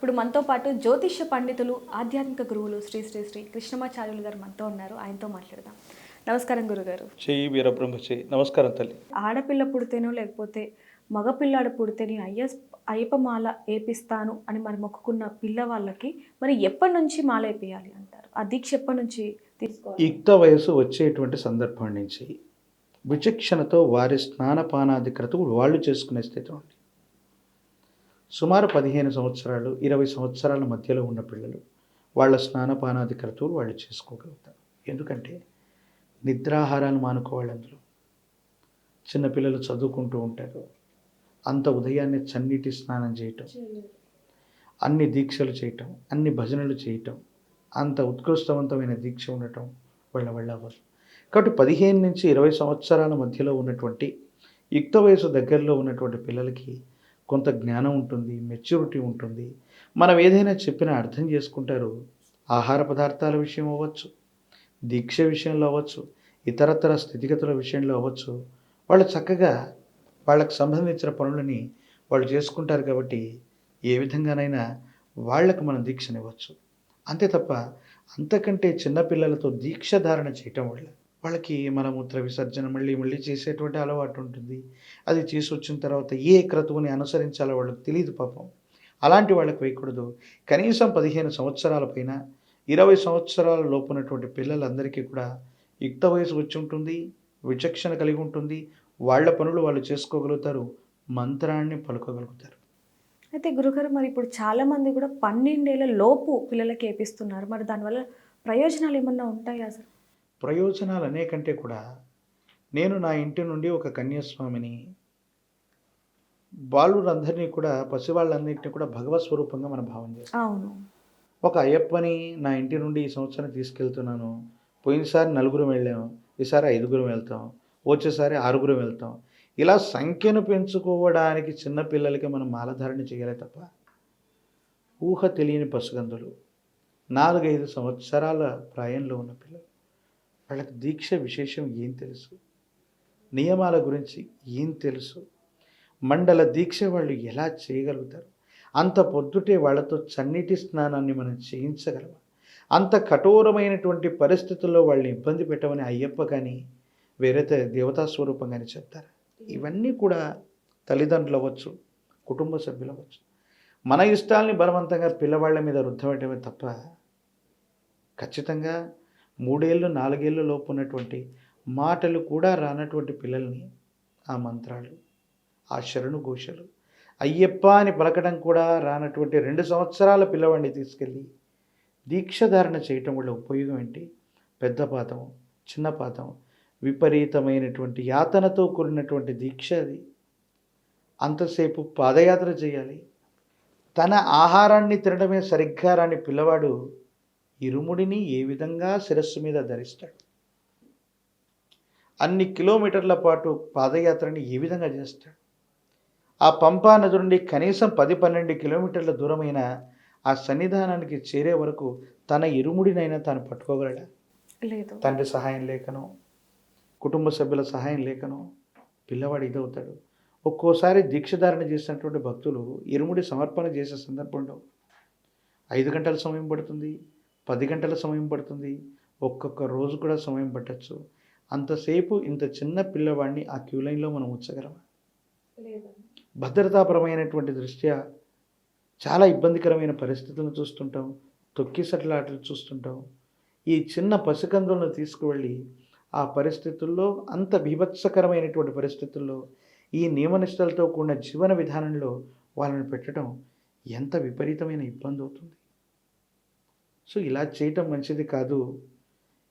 ఇప్పుడు మనతో పాటు జ్యోతిష్య పండితులు, ఆధ్యాత్మిక గురువులు శ్రీ శ్రీ శ్రీ కృష్ణమాచార్యులు గారు మనతో ఉన్నారు. ఆయనతో మాట్లాడదాం. నమస్కారం గురుగారు. చెయ్యి వీరబ్రహ్మ చెయ్యి. నమస్కారం తల్లి. ఆడపిల్ల పుడితేనో లేకపోతే మగపిల్లాడు పుడితే నేను అయ్యప్ప మాల ఏపిస్తాను అని మరి మొక్కుకున్న పిల్లవాళ్ళకి మరి ఎప్పటి నుంచి మాల ఏపియాలి అంటారు? ఆ దీక్ష ఎప్పటి నుంచి తీసుకోవాలి? యుక్త వయసు వచ్చేటువంటి సందర్భం నుంచి విచక్షణతో వారి స్నానపానాది క్రతువులు వాళ్ళు చేసుకునే స్థితి ఉంది. సుమారు 15 సంవత్సరాలు 20 సంవత్సరాల మధ్యలో ఉన్న పిల్లలు వాళ్ళ స్నానపానాది క్రతువులు వాళ్ళు చేసుకోగలుగుతారు. ఎందుకంటే నిద్రాహారాలు మానుకోవాలి. అందులో చిన్నపిల్లలు చదువుకుంటూ ఉంటారు. అంత ఉదయాన్నే చన్నీటి స్నానం చేయటం, అన్ని దీక్షలు చేయటం, అన్ని భజనలు చేయటం, అంత ఉత్కృష్టవంతమైన దీక్ష ఉండటం వాళ్ళ వల్ల అవ్వదు. కాబట్టి 15 నుంచి 20 సంవత్సరాల మధ్యలో ఉన్నటువంటి యుక్త వయసు దగ్గరలో ఉన్నటువంటి పిల్లలకి కొంత జ్ఞానం ఉంటుంది, మెచ్యూరిటీ ఉంటుంది. మనం ఏదైనా చెప్పినా అర్థం చేసుకుంటారు. ఆహార పదార్థాల విషయం అవ్వచ్చు, దీక్ష విషయంలో అవ్వచ్చు, ఇతరతర స్థితిగతుల విషయంలో అవ్వచ్చు, వాళ్ళు చక్కగా వాళ్ళకు సంబంధించిన పనులని వాళ్ళు చేసుకుంటారు. కాబట్టి ఏ విధంగానైనా వాళ్లకు మనం దీక్షనివ్వచ్చు. అంతే తప్ప అంతకంటే చిన్నపిల్లలతో దీక్ష ధారణ చేయటం వల్ల వాళ్ళకి మలమూత్ర విసర్జన మళ్ళీ మళ్ళీ చేసేటువంటి అలవాటు ఉంటుంది. అది చేసి వచ్చిన తర్వాత ఏ క్రతువుని అనుసరించాలో వాళ్ళకి తెలియదు పాపం. అలాంటి వాళ్ళకి వేయకూడదు. కనీసం 15 సంవత్సరాల పైన 20 సంవత్సరాల లోపు ఉన్నటువంటి పిల్లలందరికీ కూడా యుక్త వయసు వచ్చి ఉంటుంది, విచక్షణ కలిగి ఉంటుంది. వాళ్ళ పనులు వాళ్ళు చేసుకోగలుగుతారు, మంత్రాన్ని పలుకోగలుగుతారు. అయితే గురుగారు మరి ఇప్పుడు చాలామంది కూడా 12 ఏళ్ల లోపు పిల్లలకి ఏపిస్తున్నారు. మరి దానివల్ల ప్రయోజనాలు ఏమన్నా ఉంటాయా అసలు? ప్రయోజనాలు అనేకంటే కూడా నేను నా ఇంటి నుండి ఒక కన్యాస్వామిని, బాలురందరినీ కూడా పసివాళ్ళన్నింటినీ కూడా భగవత్ స్వరూపంగా మనం భావం చేస్తాం. అవును. ఒక అయ్యప్పని నా ఇంటి నుండి ఈ సంవత్సరం తీసుకెళ్తున్నాను. పోయినసారి 4 వెళ్ళాం, ఈసారి 5 వెళ్తాం, వచ్చేసారి 6 వెళ్తాం. ఇలా సంఖ్యను పెంచుకోవడానికి చిన్నపిల్లలకి మనం మాలధారణ చేయాలి తప్ప ఊహ తెలియని పసిగందులు 4-5 సంవత్సరాల ప్రాయంలో ఉన్న పిల్లలు వాళ్ళకి దీక్ష విశేషం ఏం తెలుసు, నియమాల గురించి ఏం తెలుసు, మండల దీక్ష వాళ్ళు ఎలా చేయగలుగుతారు? అంత పొద్దుటే వాళ్ళతో చన్నీటి స్నానాన్ని మనం చేయించగలమా? అంత కఠోరమైనటువంటి పరిస్థితుల్లో వాళ్ళని ఇబ్బంది పెట్టమని అయ్యప్ప కానీ వేరే దేవతా స్వరూపం కానీ చెప్తారు. ఇవన్నీ కూడా తల్లిదండ్రులు అవ్వచ్చు, కుటుంబ సభ్యులు అవ్వచ్చు, మన ఇష్టాలని బలవంతంగా పిల్లవాళ్ళ మీద రుద్దవేయటమే తప్ప ఖచ్చితంగా 3 ఏళ్ళు 4 ఏళ్ళ లోపు ఉన్నటువంటి మాటలు కూడా రానటువంటి పిల్లల్ని ఆ మంత్రాలు, ఆ శరణు ఘోషలు, అయ్యప్ప అని పలకడం కూడా రానటువంటి 2 సంవత్సరాల పిల్లవాడిని తీసుకెళ్ళి దీక్షధారణ చేయటం వల్ల ఉపయోగం ఏంటి? పెద్ద పాదం, చిన్న పాదం, విపరీతమైనటువంటి యాతనతో కూడినటువంటి దీక్ష అది. అంతసేపు పాదయాత్ర చేయాలి. తన ఆహారాన్ని తినడమే సరిగ్గా రాని పిల్లవాడు ఇరుముడిని ఏ విధంగా శిరస్సు మీద ధరిస్తాడు? అన్ని కిలోమీటర్ల పాటు పాదయాత్రని ఏ విధంగా చేస్తాడు? ఆ పంపా నది నుండి కనీసం 10-12 కిలోమీటర్ల దూరమైన ఆ సన్నిధానానికి చేరే వరకు తన ఇరుముడినైనా తాను పట్టుకోగలడా? లేదు. తండ్రి సహాయం లేకనో, కుటుంబ సభ్యుల సహాయం లేకనో పిల్లవాడు ఇదవుతాడు. ఒక్కోసారి దీక్షధారణ చేసినటువంటి భక్తులు ఇరుముడి సమర్పణ చేసే సందర్భంలో 5 గంటల సమయం పడుతుంది, 10 గంటల సమయం పడుతుంది, ఒక్కొక్క రోజు కూడా సమయం పట్టచ్చు. అంతసేపు ఇంత చిన్న పిల్లవాడిని ఆ క్యూ లైన్లో మనం ఉంచగలమా? భద్రతాపరమైనటువంటి దృష్ట్యా చాలా ఇబ్బందికరమైన పరిస్థితులను చూస్తుంటాం, తొక్కిసట్లాటలు చూస్తుంటాం. ఈ చిన్న పసికందులను తీసుకువెళ్ళి ఆ పరిస్థితుల్లో, అంత బీభత్సకరమైనటువంటి పరిస్థితుల్లో ఈ నియమనిష్టలతో కూడిన జీవన విధానంలో వాళ్ళని పెట్టడం ఎంత విపరీతమైన ఇబ్బంది అవుతుంది. సో ఇలా చేయటం మంచిది కాదు.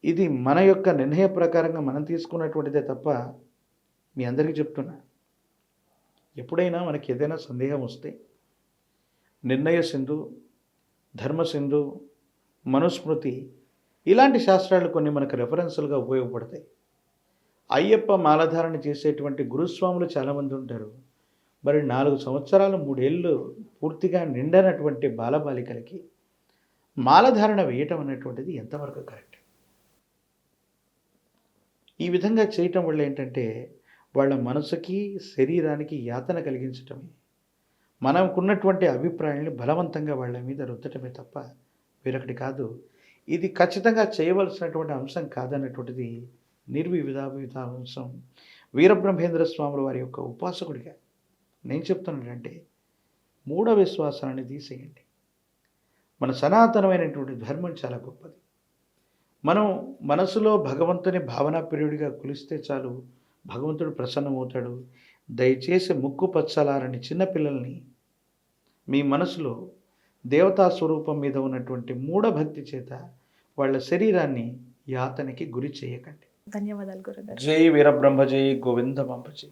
ఇది మన యొక్క నిర్ణయ ప్రకారంగా మనం తీసుకున్నటువంటిదే తప్ప, మీ అందరికీ చెప్తున్నా, ఎప్పుడైనా మనకి ఏదైనా సందేహం వస్తే నిర్ణయ సింధు, ధర్మసింధు, మనుస్మృతి ఇలాంటి శాస్త్రాలు కొన్ని మనకు రెఫరెన్సులుగా ఉపయోగపడతాయి. అయ్యప్ప మాలధారణ చేసేటువంటి గురుస్వాములు చాలామంది ఉంటారు. మరి 4 సంవత్సరాలు 3 ఏళ్ళు పూర్తిగా నిండనటువంటి బాలబాలికలకి మాలధారణ వేయటం అనేటువంటిది ఎంతవరకు కరెక్ట్? ఈ విధంగా చేయటం వల్ల ఏంటంటే వాళ్ళ మనసుకి శరీరానికి యాతన కలిగించటమే. మనకున్నటువంటి అభిప్రాయాన్ని బలవంతంగా వాళ్ళ మీద రుద్దటమే తప్ప వేరొకటి కాదు. ఇది ఖచ్చితంగా చేయవలసినటువంటి అంశం కాదన్నటువంటిది నిర్వివాదాంశం. వీరబ్రహ్మేంద్ర స్వాముల వారి యొక్క ఉపాసకుడిగా నేను చెప్తున్నానంటే మూఢ విశ్వాసాన్ని తీసేయండి. మన సనాతనమైనటువంటి ధర్మం చాలా గొప్పది. మనం మనసులో భగవంతుని భావనా ప్రియుడిగా కొలిస్తే చాలు, భగవంతుడు ప్రసన్నమవుతాడు. దయచేసి ముక్కు పచ్చలారని చిన్నపిల్లల్ని మీ మనసులో దేవతా స్వరూపం మీద ఉన్నటువంటి మూఢభక్తి చేత వాళ్ళ శరీరాన్ని యాతనకి గురి చేయకండి. ధన్యవాదాలు గురుగారు. జై వీరబ్రహ్మ, జై గోవింద బాంబజీ.